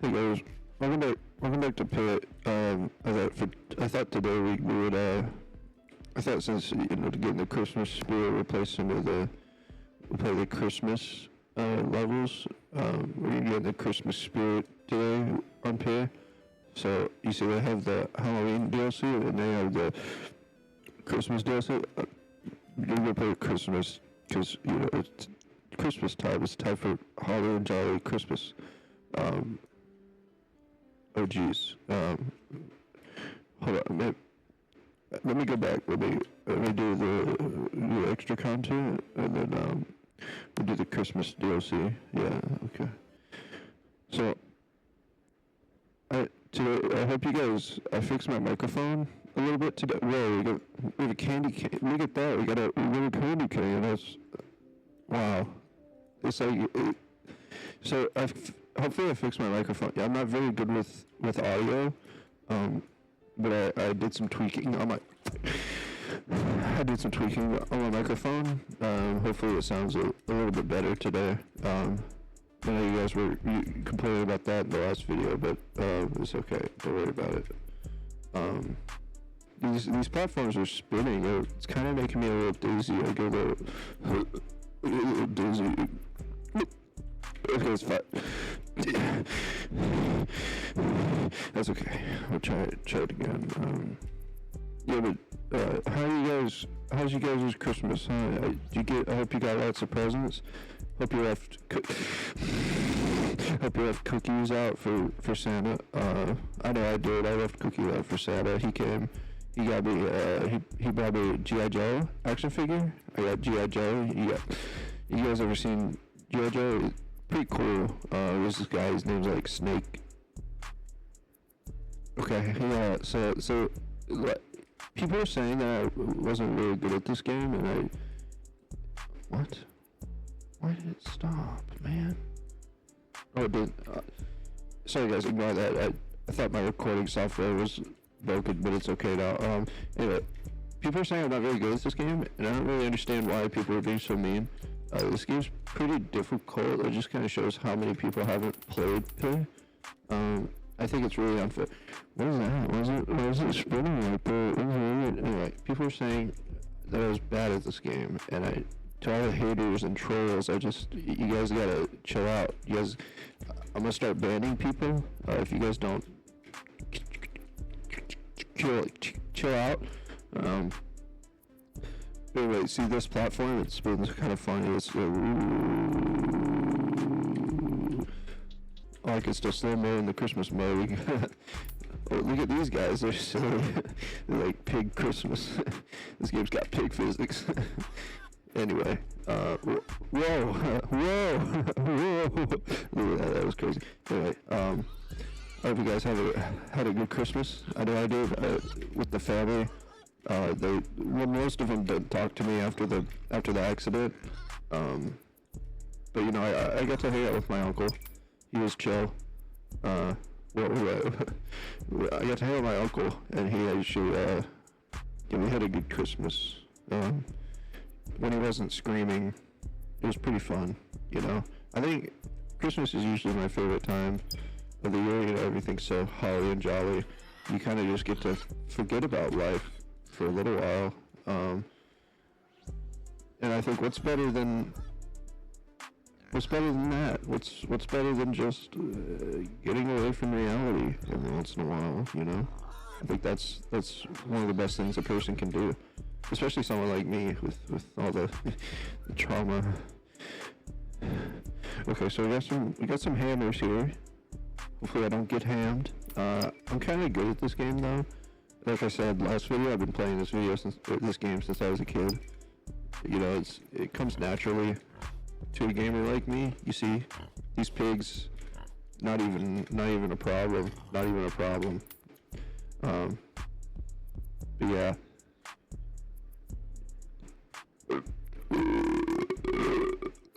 Hey guys, welcome back to Pit. I thought today we would I thought since to get in the Christmas spirit, we'll play the Christmas levels. We're gonna get in the Christmas spirit today on Pit. So you see, they have the Halloween DLC and they have the Christmas DLC. You're gonna play Christmas because it's Christmas time. It's time for holly and jolly Christmas. Oh geez. Hold on. Let me go back. Let me do the extra content, and then we'll do the Christmas DLC. Yeah. Okay. So I hope you guys. I fixed my microphone a little bit today. Whoa, we have a candy cane. Look at that. We got a candy cane. That's wow. It's like so hopefully I fixed my microphone. Yeah, I'm not very good with audio, but I did some tweaking on my microphone. Hopefully it sounds a little bit better today. I know you guys were complaining about that in the last video, but it's okay. Don't worry about it. These platforms are spinning. It's kind of making me a little dizzy. I get a little dizzy. Okay, it's fine. That's okay. We'll try it again. Yeah, but how's you guys' Christmas? Huh? I hope you got lots of presents. Hope you left cookies out for Santa. I know I did. I left cookies out for Santa. He came. He got me. He brought me a G.I. Joe action figure. I got G.I. Joe. You guys ever seen G.I. Joe? Pretty cool. There's this guy. His name's like Snake. Okay. Yeah. So people are saying that I wasn't really good at this game, and what? Why did it stop, man? Oh, it did. Sorry, guys. Ignore that. I thought my recording software was broken, but it's okay now. Anyway, people are saying I'm not very good at this game, and I don't really understand why people are being so mean. This game's pretty difficult. It just kind of shows how many people haven't played Pit. I think it's really unfair. What is that? Was it spinning like that? Anyway, people are saying that I was bad at this game, and to all the haters and trolls, you guys gotta chill out. I'm gonna start banning people if you guys don't chill out. Anyway, see this platform? It spins kind of funny. It's like it's still slow mo in the Christmas mode. Oh, look at these guys. They're silly. They're like pig Christmas. This game's got pig physics. Anyway, whoa. That was crazy. Anyway, I hope you guys had a good Christmas. I know I did with the family. Most of them didn't talk to me after the accident. But I got to hang out with my uncle. He was chill. I got to hang out with my uncle, and he actually, we had a good Christmas. When he wasn't screaming, it was pretty fun. I think Christmas is usually my favorite time of the year. Everything's so holly and jolly. You kind of just get to forget about life for a little while, and I think what's better than that? What's better than just getting away from reality every once in a while? I think that's one of the best things a person can do, especially someone like me with all the trauma. Okay, so we got some hammers here. Hopefully I don't get hammed. I'm kind of good at this game though. Like I said last video, I've been playing this game since I was a kid. It comes naturally to a gamer like me. You see, these pigs, not even a problem. Not even a problem. But yeah.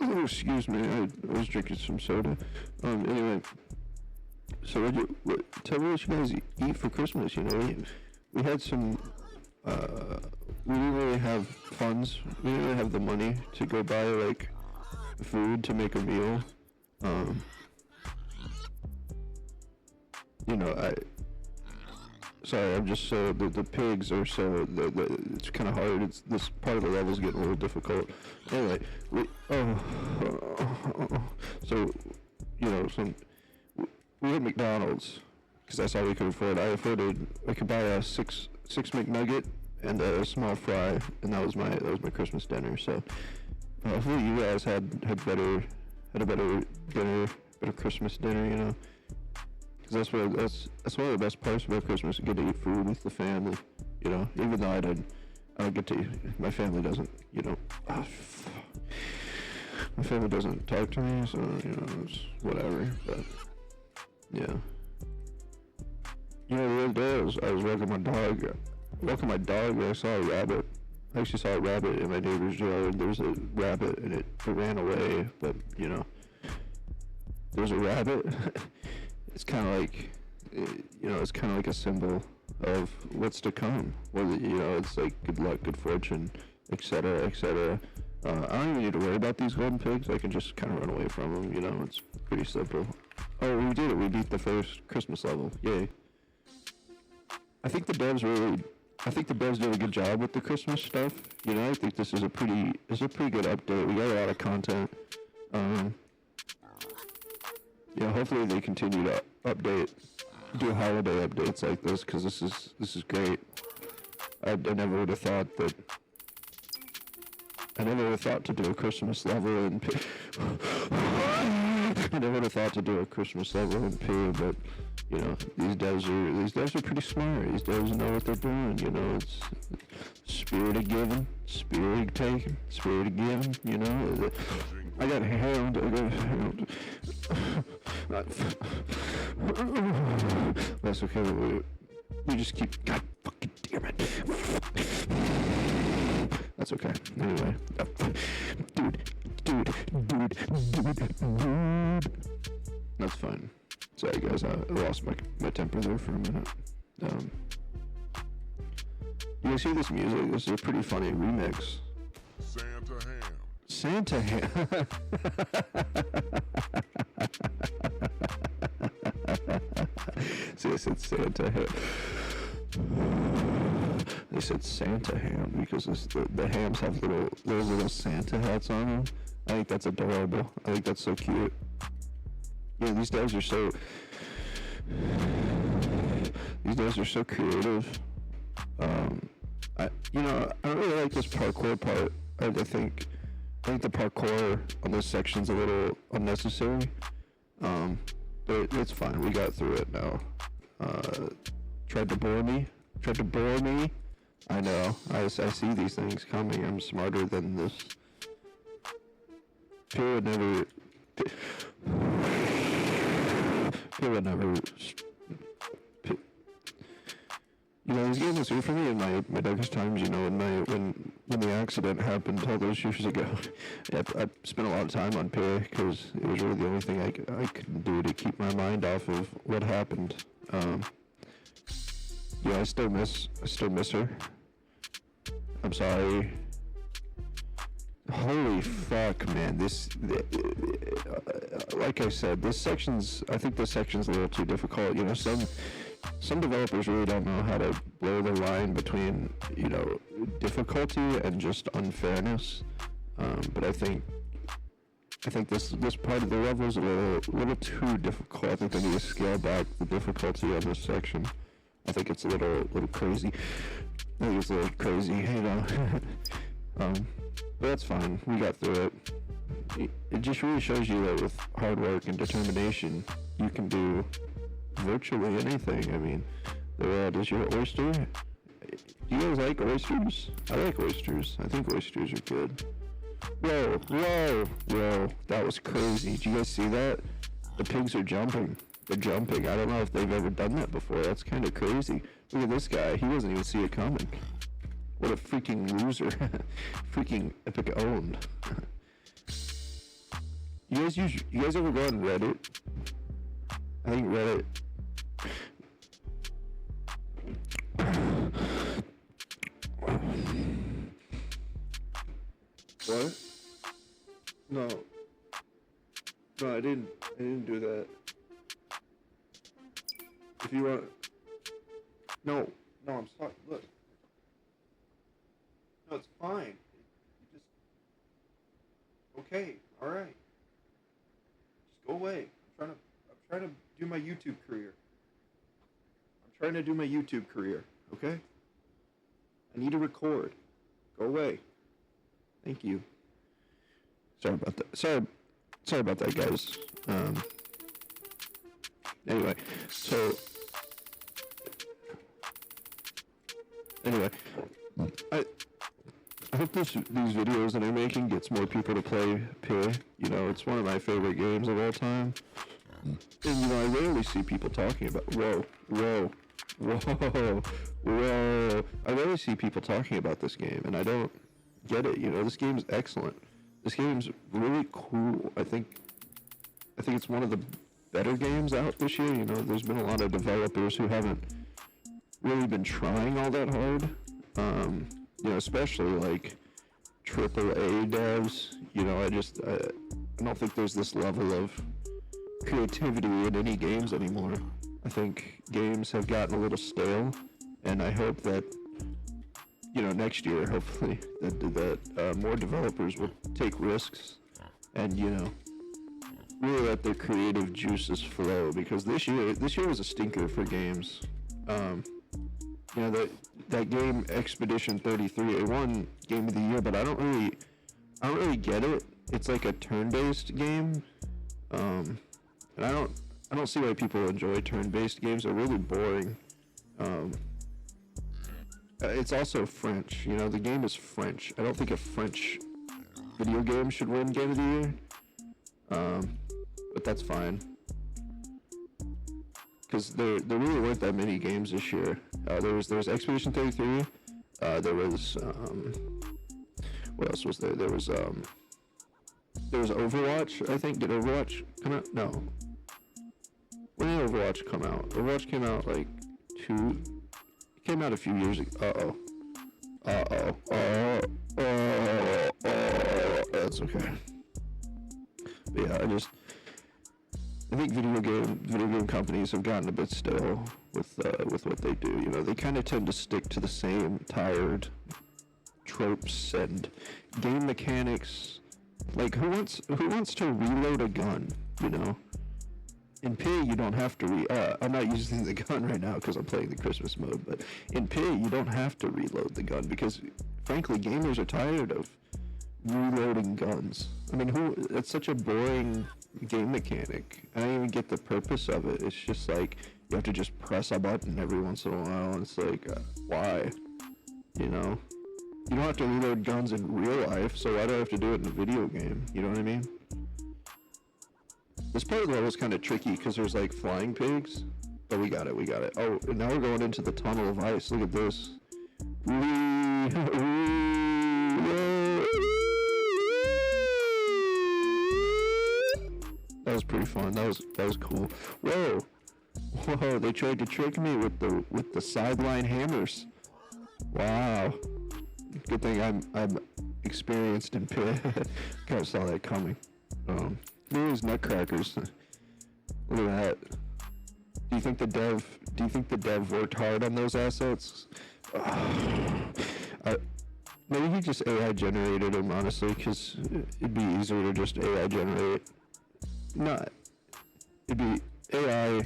Oh, excuse me, I was drinking some soda. Anyway, so tell me what you guys eat for Christmas. We had some, we didn't really have funds. We didn't really have the money to go buy, food to make a meal. you know, sorry, I'm just so, the pigs are so, it's kind of hard. This part of the level's getting a little difficult. Anyway, so, you know, we had McDonald's, because that's all we could afford. I could buy a six McNugget and a small fry, and that was my Christmas dinner. So hopefully you guys had a better dinner, better Christmas dinner, you know. Because that's one of the best parts about Christmas. You get to eat food with the family, you know. Even though I don't get to. My family doesn't, you know. My family doesn't talk to me, so you know, it's whatever. But yeah. You know, the other day I was walking my dog. And I saw a rabbit. I actually saw a rabbit in my neighbor's yard. There was a rabbit, and it ran away. But you know, there's a rabbit. It's kind of like, you know, it's kind of like a symbol of what's to come. Whether, you know, it's like good luck, good fortune, etc., etc. I don't even need to worry about these golden pigs. I can just kind of run away from them. You know, it's pretty simple. Oh, we did it. We beat the first Christmas level. Yay. I think the devs did a good job with the Christmas stuff. You know, I think this is a pretty good update. We got a lot of content. Yeah, hopefully they continue to do holiday updates like this, because this is great. I never would have thought to do a Christmas level in I never would have thought to do a Christmas level in P, but you know, these devs are pretty smart. These devs know what they're doing. You know, it's spirit of giving, spirit of taking, spirit of giving. You know, I got hammed. That's okay. We just keep. God fucking damn it. That's okay. Anyway, dude. That's fine. Sorry guys, I lost my temper there for a minute. You guys hear this music? This is a pretty funny remix. Santa ham. See, I said Santa ham. They said Santa ham because the hams have little Santa hats on them. I think that's adorable. I think that's so cute. Yeah, these devs are so creative. I don't really like this parkour part. I think the parkour on this section's a little unnecessary. But it's fine. We got through it now. Tried to bore me. I know. I see these things coming. I'm smarter than this. People would never. You know, this game was here for me in my darkest times. You know, when the accident happened all those years ago. I spent a lot of time on P because it was really the only thing I could do to keep my mind off of what happened. Yeah, I still miss her. I'm sorry. Holy fuck, man! Like I said, I think this section's a little too difficult. You know, some developers really don't know how to blur the line between, you know, difficulty and just unfairness. But I think this part of the level is a little too difficult. I think they need to scale back the difficulty on this section. I think it's a little crazy. I think it's a little crazy, you know. But that's fine. We got through it. It just really shows you that with hard work and determination, you can do virtually anything. I mean, the world is your oyster. Do you guys like oysters? I like oysters. I think oysters are good. Whoa. That was crazy. Did you guys see that? The pigs are jumping. They're jumping. I don't know if they've ever done that before. That's kind of crazy. Look at this guy. He doesn't even see it coming. What a freaking loser. Freaking epic owned. You guys ever go on Reddit? I think Reddit. What? No, I didn't do that. If you want, no, I'm sorry. Look, no, it's fine. You just okay, all right. Just go away. I'm trying to do my YouTube career. Okay? I need to record. Go away. Thank you. Sorry about that. Sorry about that, guys. Anyway, I hope these videos that I'm making gets more people to play Pay. You know, it's one of my favorite games of all time. And, you know, I rarely see people talking about... Whoa. I rarely see people talking about this game, and I don't get it. You know, this game's excellent. This game's really cool. I think it's one of the better games out this year. You know, there's been a lot of developers who haven't really been trying all that hard. You know, especially like AAA devs. You know, I don't think there's this level of creativity in any games anymore. I think games have gotten a little stale, and I hope that, you know, next year, hopefully, that more developers will take risks and, you know, really let their creative juices flow, because this year was a stinker for games. You know, that game Expedition 33, it won Game of the Year, but I don't really get it. It's like a turn-based game, and I don't see why people enjoy turn-based games. They're really boring. It's also French. You know, the game is French. I don't think a French video game should win Game of the Year. But that's fine. Because there really weren't that many games this year. There was Expedition 33. There was what else was there? There was Overwatch. I think, did Overwatch come out? No. When did Overwatch come out? Overwatch came out like it came out a few years ago. That's okay. But yeah, I think video game companies have gotten a bit stale with what they do. You know, they kind of tend to stick to the same tired tropes and game mechanics. Like, who wants to reload a gun? You know, in P you don't have to I'm not using the gun right now because I'm playing the Christmas mode. But in P you don't have to reload the gun because, frankly, gamers are tired of reloading guns. I mean, it's such a boring game mechanic. I don't even get the purpose of it. It's just like you have to just press a button every once in a while, and it's like, why? You know, you don't have to reload guns in real life, so why do I have to do it in a video game? You know what I mean? This part of the level is kind of tricky because there's like flying pigs, but we got it. Oh, and now we're going into the tunnel of ice. Look at this. That was pretty fun. That was cool. Whoa! They tried to trick me with the sideline hammers. Wow. Good thing I'm experienced in pit. Kind of saw that coming. These nutcrackers. Look at that. Do you think the dev worked hard on those assets? Maybe he just AI generated them, honestly, because it'd be easier to just AI generate. It'd be AI.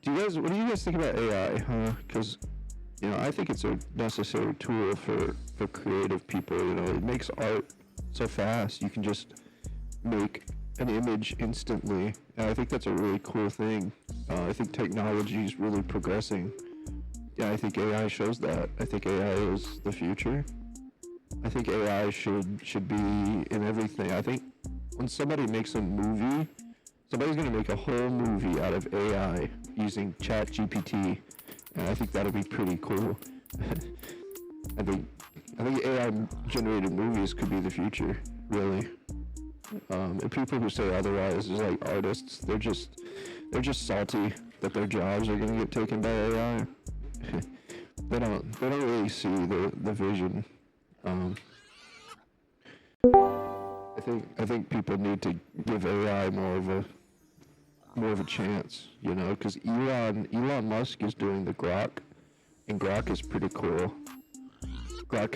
What do you guys think about AI, huh? Because, you know, I think it's a necessary tool for creative people. You know, it makes art so fast. You can just make an image instantly. And I think that's a really cool thing. I think technology is really progressing. Yeah, I think AI shows that. I think AI is the future. I think AI should be in everything. I think when somebody makes a movie, somebody's going to make a whole movie out of AI using ChatGPT, and I think that'll be pretty cool. I think AI-generated movies could be the future, really. And people who say otherwise is like artists. They're just salty that their jobs are going to get taken by AI. They don't really see the vision. I think people need to give AI more of more of a chance, you know, because Elon Musk is doing the Grok, and Grok is pretty cool. Grok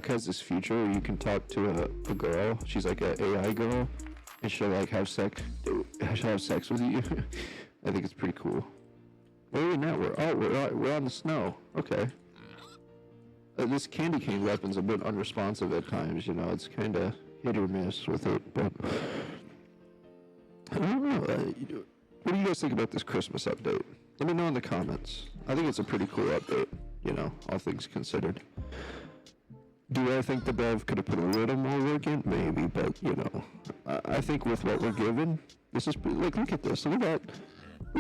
has this feature where you can talk to a girl. She's like an AI girl, and she'll like have sex with you. I think it's pretty cool. Where are we now? We're on the snow. Okay. This candy cane weapon's a bit unresponsive at times, you know. It's kind of hit or miss with it, but I don't know. What do you guys think about this Christmas update? Let me know in the comments. I think it's a pretty cool update, you know, all things considered. Do I think the dev could have put a little more work in? Maybe, but, you know, I think with what we're given, this is pretty, like, look at this. Look at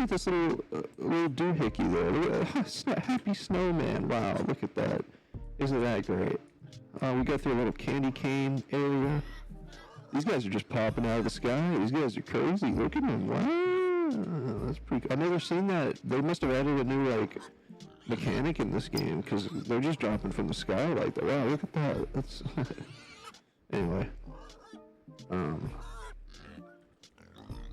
this little doohickey there. Look at that. Happy snowman. Wow, look at that. Isn't that great? We go through a little candy cane area. These guys are just popping out of the sky. These guys are crazy. Look at them. Wow. That's pretty cool. I've never seen that. They must have added a new, like, mechanic in this game, because they're just dropping from the sky like that. Wow, look at that. That's... Anyway. You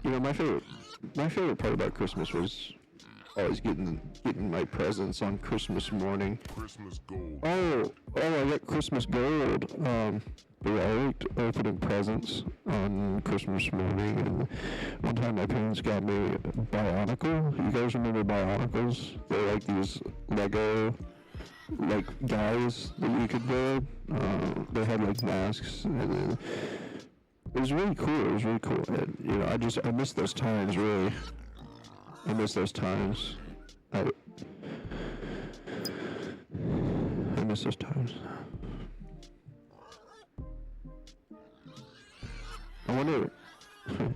know, my favorite part about Christmas was always getting my presents on Christmas morning. Christmas gold. Oh, I got Christmas gold. But I liked opening presents on Christmas morning, and one time my parents got me Bionicle. You guys remember Bionicles? They're like these Lego, like, guys that you could build. They had like masks, and it was really cool. And, you know, I miss those times, really. I miss those times. I miss those times. I wonder, can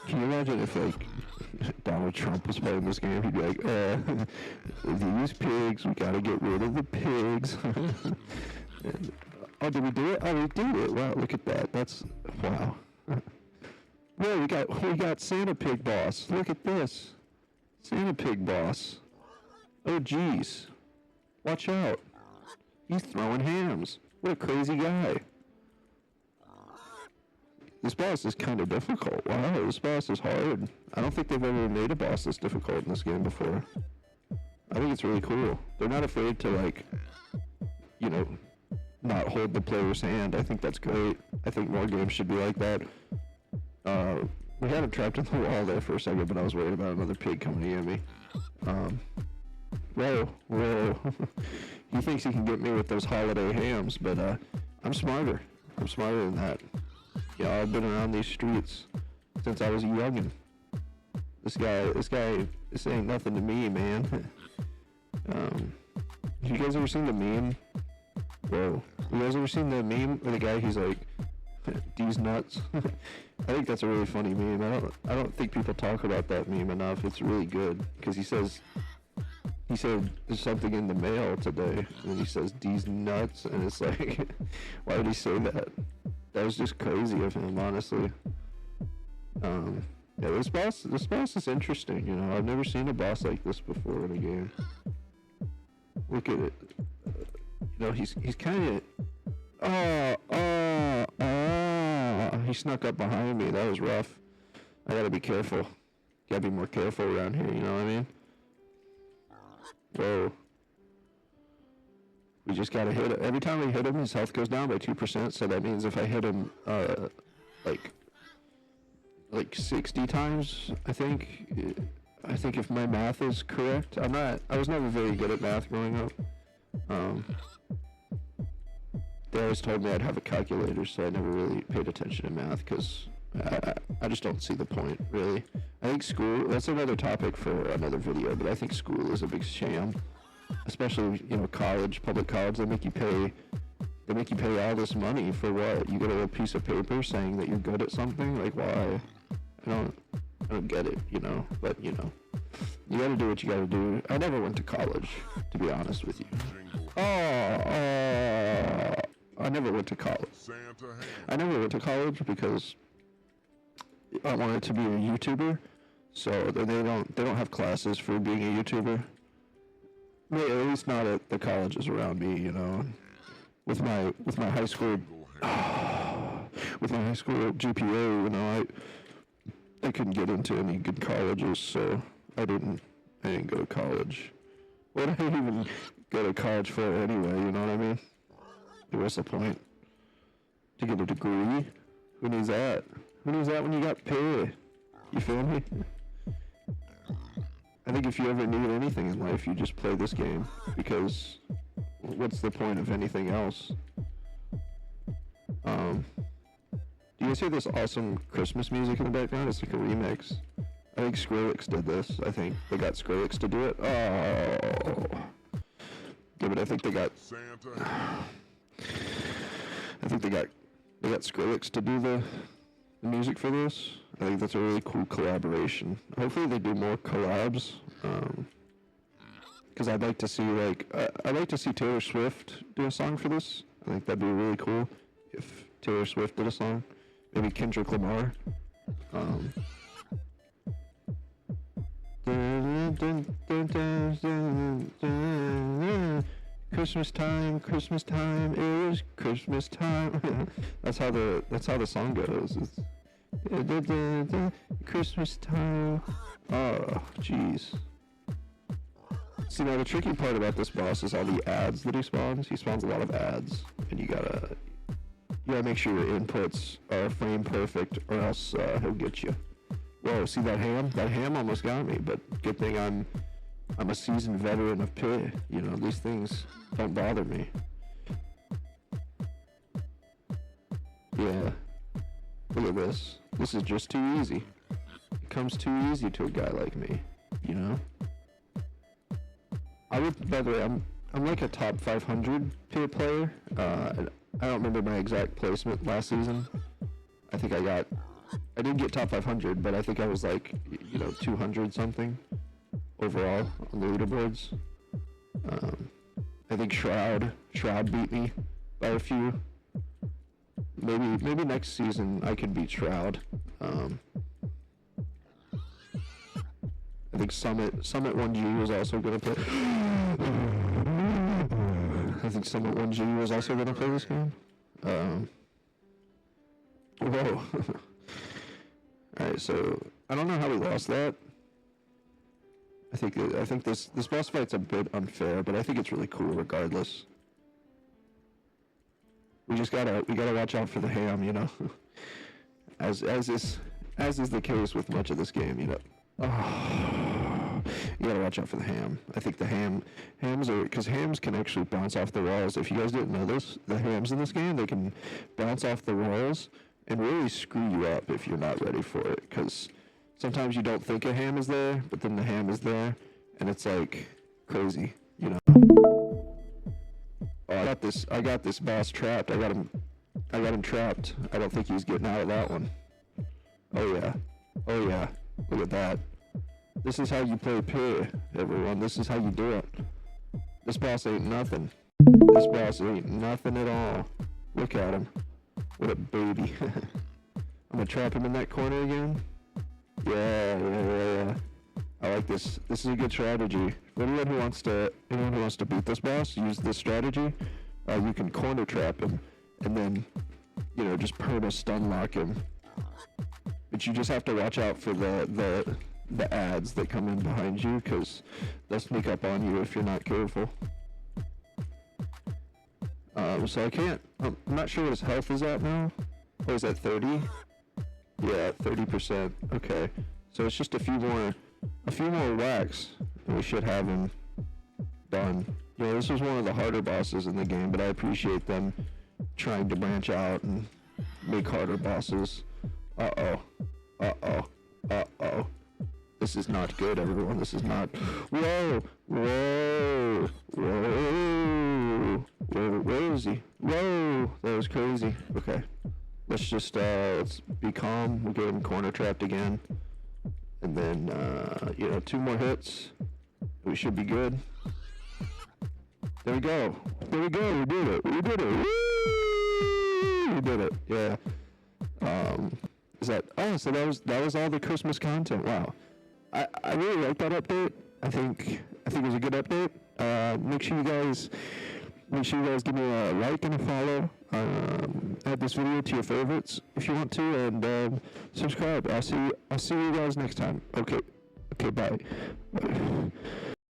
you imagine if, like, Donald Trump was playing this game? He'd be like, these pigs, we gotta get rid of the pigs. And, oh, did we do it? Oh, we did it. Wow, look at that. That's, wow. Whoa, we got Santa Pig Boss. Look at this. Santa Pig Boss. Oh, geez. Watch out. He's throwing hams. What a crazy guy. This boss is kind of difficult. Wow, this boss is hard. I don't think they've ever made a boss this difficult in this game before. I think it's really cool. They're not afraid to, like, you know, not hold the player's hand. I think that's great. I think more games should be like that. We had him trapped in the wall there for a second, but I was worried about another pig coming at me. Whoa. He thinks he can get me with those holiday hams, but I'm smarter. I'm smarter than that. Yeah, I've been around these streets since I was a youngin'. This ain't nothing to me, man. Have you guys ever seen the meme? Whoa. You guys ever seen the meme where the guy, he's like, D's nuts? I think that's a really funny meme. I don't think people talk about that meme enough. It's really good, because he said there's something in the mail today, and he says D's nuts, and it's like, why would he say that? That was just crazy of him, honestly. Yeah, this boss is interesting, you know. I've never seen a boss like this before in a game. Look at it. You know, he's kind of... he snuck up behind me. That was rough. I gotta be careful. Gotta be more careful around here, you know what I mean? Whoa. We just gotta hit it. Every time we hit him, his health goes down by 2%, so that means if I hit him, like 60 times, I think if my math is correct. I was never very good at math growing up. They always told me I'd have a calculator, so I never really paid attention to math, because I just don't see the point, really. I think school, that's another topic for another video, but I think school is a big sham. Especially, you know, college, public college, they make you pay all this money for what? You get a little piece of paper saying that you're good at something? Like, why? I don't get it, you know, but, you know, you gotta do what you gotta do. I never went to college, to be honest with you. I never went to college. I never went to college because I wanted to be a YouTuber, so they don't have classes for being a YouTuber. Well, at least not at the colleges around me, you know. With my high school GPA, you know, I couldn't get into any good colleges, so I didn't go to college. What did I even go to college for anyway, you know what I mean? What's the point? To get a degree? Who needs that? Who needs that when you got pay? You feel me? I think if you ever need anything in life, you just play this game, because what's the point of anything else? Do you guys hear this awesome Christmas music in the background? It's like a remix. I think Skrillex did this. I think they got Skrillex to do it. Oh. Yeah, but I think they got Santa. I think they got Skrillex to do the music for this. I think that's a really cool collaboration. Hopefully they do more collabs. Because I'd like to see I'd like to see Taylor Swift do a song for this. I think that'd be really cool if Taylor Swift did a song. Maybe Kendrick Lamar. Christmas time, it was Christmas time. that's how the song goes. It's Christmas time. Oh, jeez. See, now the tricky part about this boss is all the ads that he spawns. He spawns a lot of ads, and you gotta make sure your inputs are frame perfect, or else he'll get you. Whoa, see that ham? That ham almost got me, but good thing I'm a seasoned veteran of pit. You know, these things don't bother me. Yeah. Look at this. This is just too easy. It comes too easy to a guy like me, you know? By the way, I'm like a top 500 pit player. I don't remember my exact placement last season. I think I didn't get top 500, but I think I was like, 200 something overall on the leaderboards. I think Shroud beat me by a few. Maybe next season I can beat Shroud. I think Summit 1G was also gonna play. I think Summit 1G was also gonna play this game. Whoa. Alright, so I don't know how we lost that. I think this boss fight's a bit unfair, but I think it's really cool regardless. We gotta watch out for the ham, you know. as is the case with much of this game, you know. Oh, you gotta watch out for the ham. I think the because hams can actually bounce off the walls. If you guys didn't know this, the hams in this game, they can bounce off the walls and really screw you up if you're not ready for it. Because sometimes you don't think a ham is there, but then the ham is there, and it's like crazy, you know. Oh, I got this boss trapped. I got him trapped. I don't think he's getting out of that one. Oh yeah. Look at that. This is how you play pit, everyone. This is how you do it. This boss ain't nothing. This boss ain't nothing at all. Look at him. What a baby. I'm gonna trap him in that corner again. Yeah. I like this. This is a good strategy. For anyone who wants to beat this boss, use this strategy. You can corner trap him, and then, just perma stun lock him. But you just have to watch out for the ads that come in behind you, because they'll sneak up on you if you're not careful. So I can't. I'm not sure what his health is at now. Oh, is that 30? Yeah, 30%. Okay. So it's just a few more whacks, and we should have him done. This was one of the harder bosses in the game, but I appreciate them trying to branch out and make harder bosses. Uh-oh. This is not good, everyone. This is not... Whoa, rosy. Whoa, that was crazy. Okay. Let's be calm. We'll get him corner trapped again. And then, 2 more hits. We should be good. There we go. We did it. Woo! We did it. Yeah. So that was all the Christmas content. Wow. I really like that update. I think it was a good update. Make sure you guys make sure you guys give me a like and a follow. Add this video to your favorites if you want to, and subscribe. I'll see you guys next time. Okay, bye.